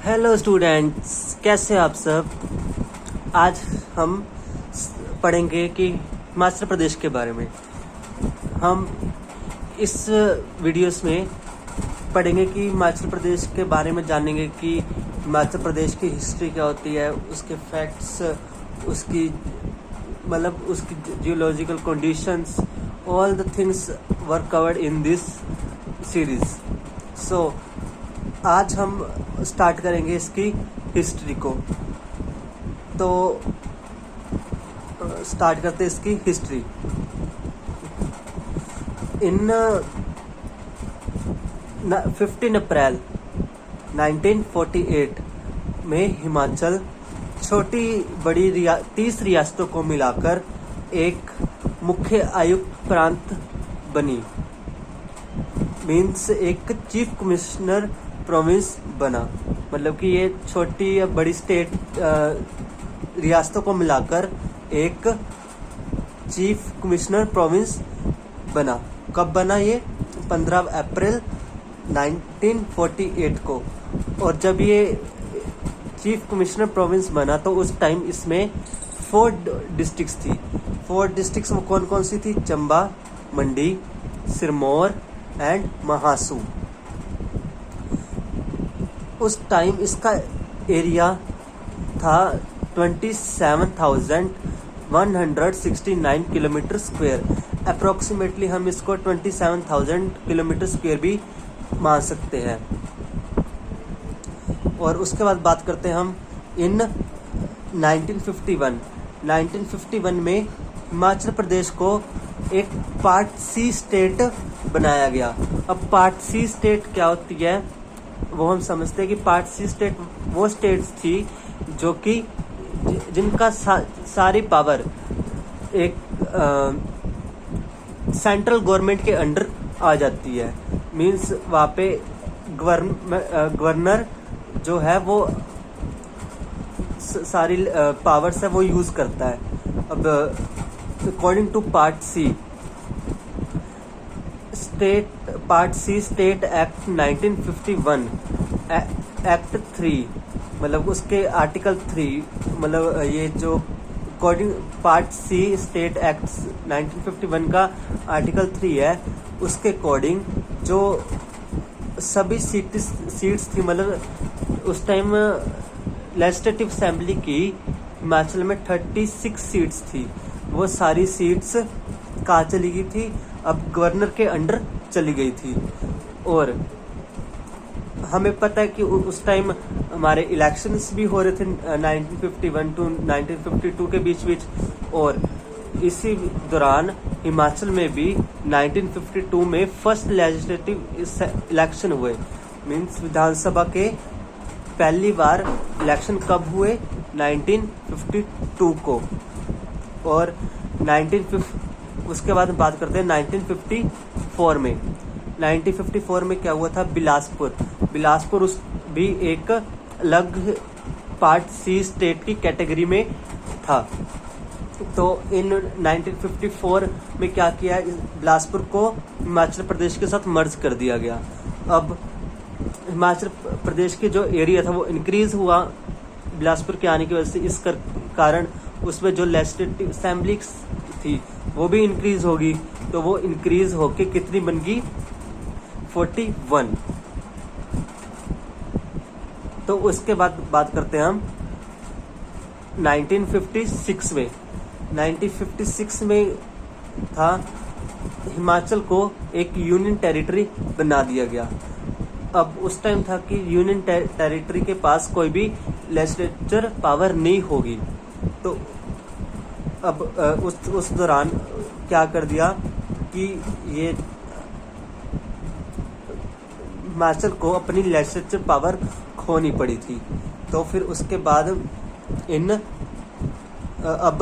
Hello students, कैसे हैं आप सब। आज हम पढ़ेंगे कि हिमाचल प्रदेश के बारे में। हम इस वीडियोस में पढ़ेंगे कि हिमाचल प्रदेश के बारे में जानेंगे कि हिमाचल प्रदेश की हिस्ट्री क्या होती है, उसके फैक्ट्स, उसकी geological conditions, all the things were covered in this series. So आज हम स्टार्ट करेंगे इसकी हिस्ट्री को। तो स्टार्ट करते हैं इसकी हिस्ट्री। इन 15 अप्रैल 1948 में हिमाचल छोटी बड़ी 30 रियासतों को मिलाकर एक मुख्य आयुक्त प्रांत बनी। मीन्स एक चीफ कमिश्नर प्रोविंस बना। मतलब कि ये छोटी या बड़ी स्टेट रियासतों को मिलाकर एक चीफ कमिश्नर प्रोविंस बना। कब बना ये? 15 अप्रैल 1948 को। और जब ये चीफ कमिश्नर प्रोविंस बना तो उस टाइम इसमें 4 डिस्ट्रिक्ट्स थी। 4 डिस्ट्रिक्ट्स वो कौन कौन सी थी? चंबा, मंडी, सिरमौर एंड महासू। उस टाइम इसका एरिया था 27,169 किलोमीटर स्क्वायर। अप्रोक्सीमेटली हम इसको 27,000 किलोमीटर स्क्वायर भी मान सकते हैं। और उसके बाद बात करते हैं हम इन 1951 में हिमाचल प्रदेश को एक पार्ट सी स्टेट बनाया गया। अब पार्ट सी स्टेट क्या होती है वो हम समझते हैं कि पार्ट सी स्टेट वो स्टेट्स थी जो कि जिनका सारी पावर एक सेंट्रल गवर्नमेंट के अंडर आ जाती है। मींस वहाँ पे गवर्नर जो है वो सारी पावर्स है वो यूज करता है। अब according to part C state act 1951 act 3 मतलब उसके आर्टिकल 3 मतलब ये जो according part C state act 1951 का आर्टिकल 3 है, उसके अकॉर्डिंग जो सभी सीट्स थी, मतलब उस टाइम लेजिस्लेटिव असेंबली की हिमाचल में 36 सीट्स थी। वो सारी सीट्स कहाँ चली गई थी? अब गवर्नर के अंडर चली गई थी। और हमें पता है कि उस टाइम हमारे इलेक्शंस भी हो रहे थे 1951 टू 1952 के बीच। और इसी दौरान हिमाचल में भी 1952 में फर्स्ट लेजिस्लेटिव इलेक्शन हुए। मींस विधानसभा के पहली बार इलेक्शन कब हुए? 1952 को। और उसके बाद बात करते हैं 1954 में। 1954 में क्या हुआ था? बिलासपुर उस भी एक अलग पार्ट सी स्टेट की कैटेगरी में था। तो इन 1954 में क्या किया? बिलासपुर को हिमाचल प्रदेश के साथ मर्ज कर दिया गया। अब हिमाचल प्रदेश के जो एरिया था वो इंक्रीज हुआ बिलासपुर के आने की वजह से। इस कारण उसमें जो लेजिस्लेटिव असेंबली थी वो भी इंक्रीज होगी। तो वो इंक्रीज होके कितनी बन गई? 41। तो उसके बाद बात करते हैं हम 1956 में। 1956 में था हिमाचल को एक यूनियन टेरिटरी बना दिया गया। अब उस टाइम था कि यूनियन टेरिटरी के पास कोई भी लेजिस्लेचर पावर नहीं होगी। तो अब उस दौरान क्या कर दिया कि ये हिमाचल को अपनी लेजिस्लेचर पावर खोनी पड़ी थी। तो फिर उसके बाद अब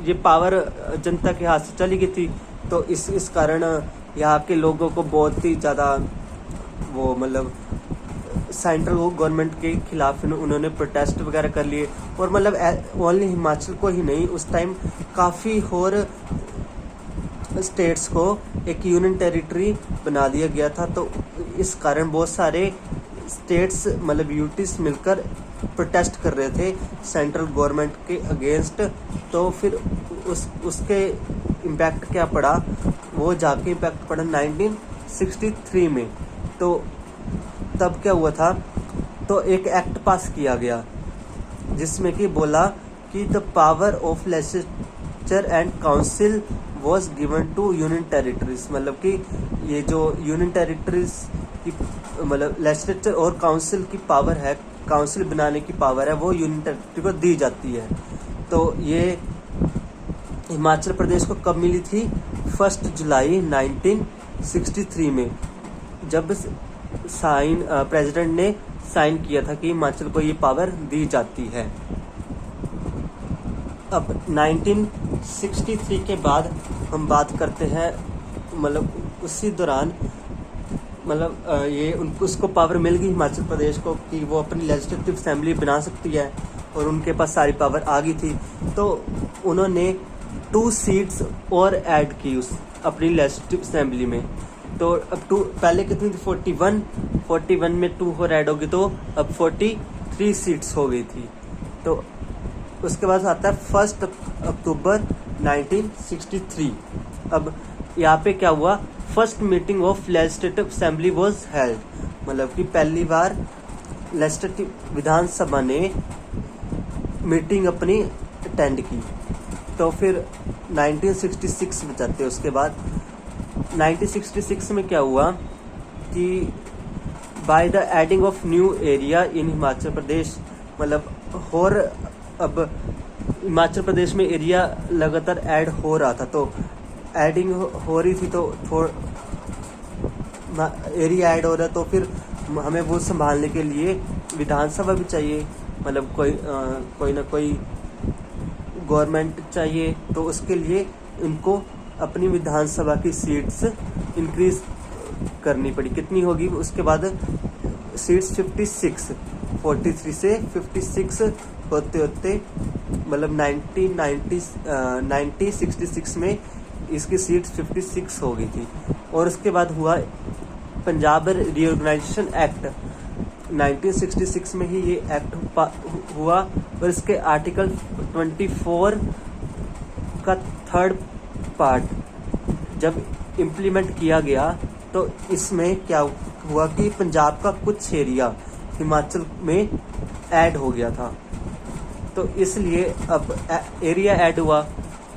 ये पावर जनता के हाथ से चली गई थी। तो इस कारण यहाँ के लोगों को बहुत ही ज़्यादा वो मतलब सेंट्रल गवर्नमेंट के खिलाफ उन्होंने प्रोटेस्ट वगैरह कर लिए। और मतलब ओनली हिमाचल को ही नहीं, उस टाइम काफ़ी और स्टेट्स को एक यूनियन टेरिटरी बना दिया गया था। तो इस कारण बहुत सारे स्टेट्स मतलब यूटीज मिलकर प्रोटेस्ट कर रहे थे सेंट्रल गवर्नमेंट के अगेंस्ट। तो फिर उसके इम्पैक्ट क्या पड़ा, वो जाके इम्पैक्ट पड़ा 1963 में। तो तब क्या हुआ था, तो एक एक्ट पास किया गया जिसमें कि बोला कि the power of legislature and council was given to union territories. मतलब कि ये जो यूनियन टेरिटरीज की मतलब लेजिस्लेचर और काउंसिल की पावर है, काउंसिल बनाने की पावर है, वो यूनियन टेरिटरी को दी जाती है। तो ये हिमाचल प्रदेश को कब मिली थी, 1 जुलाई 1963 में, जब प्रेसिडेंट ने साइन किया था कि हिमाचल को ये पावर दी जाती है। अब 1963 के बाद हम बात करते हैं, मतलब उसी दौरान मतलब ये उनको उसको पावर मिल गई हिमाचल प्रदेश को कि वो अपनी लेजिस्लेटिव असेंबली बना सकती है और उनके पास सारी पावर आ गई थी। तो उन्होंने 2 सीट्स और ऐड की उस अपनी लेजिस्लेटिव असेंबली में। तो अब पहले कितनी थी, 41 में 2 और ऐड होगी तो अब 43 सीट्स हो गई थी। तो उसके बाद आता है 1 अक्टूबर 1963। अब यहाँ पे क्या हुआ, first meeting of legislative assembly was held. मतलब कि पहली बार लेजिस्लेटिव विधानसभा ने मीटिंग अपनी अटेंड की। तो फिर 1966 में जाते हैं। उसके बाद 1966 में क्या हुआ कि by the adding of new area in Himachal Pradesh, मतलब और अब हिमाचल प्रदेश में एरिया लगातार ऐड हो रहा था। तो एडिंग हो रही थी तो एरिया ऐड हो रहा है, तो फिर हमें वो संभालने के लिए विधानसभा भी चाहिए, मतलब कोई ना कोई गवर्नमेंट चाहिए। तो उसके लिए इनको अपनी विधानसभा की सीट्स इंक्रीज करनी पड़ी। कितनी होगी उसके बाद सीट्स 43 से 56 होते होते मतलब 1966 में इसकी सीट्स 56 हो गई थी। और उसके बाद हुआ पंजाब रीऑर्गेनाइजेशन एक्ट। 1966 में ही ये एक्ट हुआ और इसके आर्टिकल 24 का 3rd पार्ट जब इम्प्लीमेंट किया गया तो इसमें क्या हुआ कि पंजाब का कुछ एरिया हिमाचल में ऐड हो गया था। तो इसलिए अब एरिया ऐड हुआ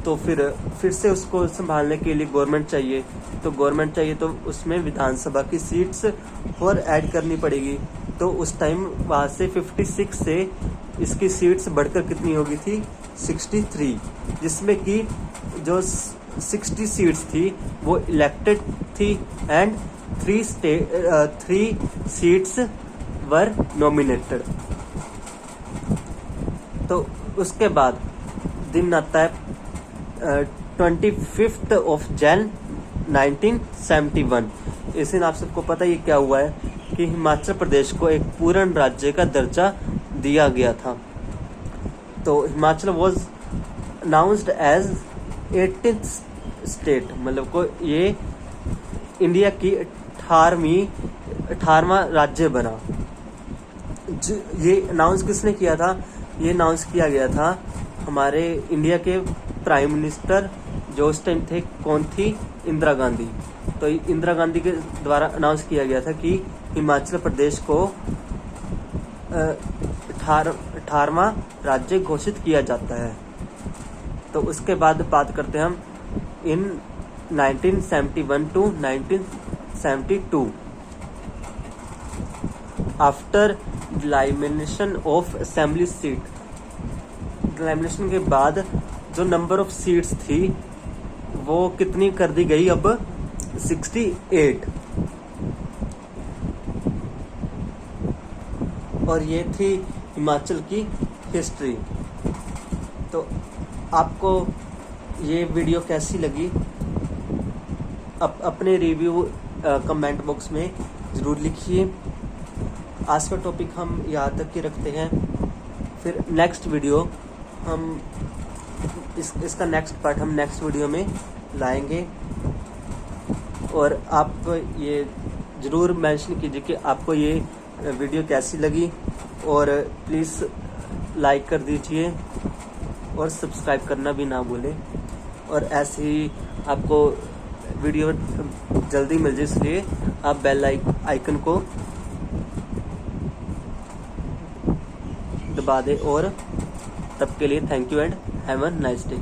तो फिर से उसको संभालने के लिए गवर्नमेंट चाहिए। तो गवर्नमेंट चाहिए तो उसमें विधानसभा की सीट्स और ऐड करनी पड़ेगी। तो उस टाइम वहाँ से 56 से इसकी सीट्स बढ़कर कितनी हो गई थी, 63, जिसमें कि जो 60 सीट्स थी वो इलेक्टेड थी एंड 3 सीट्स वर नॉमिनेटेड। तो उसके बाद दिन आता है 25 ऑफ जैन 1971। इस दिन आप सबको पता ही क्या हुआ है कि हिमाचल प्रदेश को एक पूर्ण राज्य का दर्जा दिया गया था। तो Himachal was announced as 18th state, मतलब को ये इंडिया की 18वां राज्य बना। ये अनाउंस किसने किया था, ये अनाउंस किया गया था हमारे इंडिया के प्राइम मिनिस्टर जो उस टाइम थे, कौन थी, इंदिरा गांधी। तो इंदिरा गांधी के द्वारा अनाउंस किया गया था कि हिमाचल प्रदेश को 18वां राज्य घोषित किया जाता है। तो उसके बाद बात करते हैं हम in 1971 to 1972 after delimitation of assembly seat. Delimitation के बाद जो नंबर ऑफ सीट्स थी वो कितनी कर दी गई, अब 68। और ये थी हिमाचल की हिस्ट्री। तो आपको ये वीडियो कैसी लगी, अपने रिव्यू कमेंट बॉक्स में ज़रूर लिखिए। आज का टॉपिक हम यहाँ तक ही रखते हैं। फिर नेक्स्ट वीडियो हम इसका नेक्स्ट पार्ट हम नेक्स्ट वीडियो में लाएंगे। और आप ये ज़रूर मेंशन कीजिए कि आपको ये वीडियो कैसी लगी, और प्लीज़ लाइक कर दीजिए और सब्सक्राइब करना भी ना भूलें। और ऐसे ही आपको वीडियो जल्दी मिल जाए, इसलिए आप बेल आइकन को दबा दें। और तब के लिए thank you and have a nice day.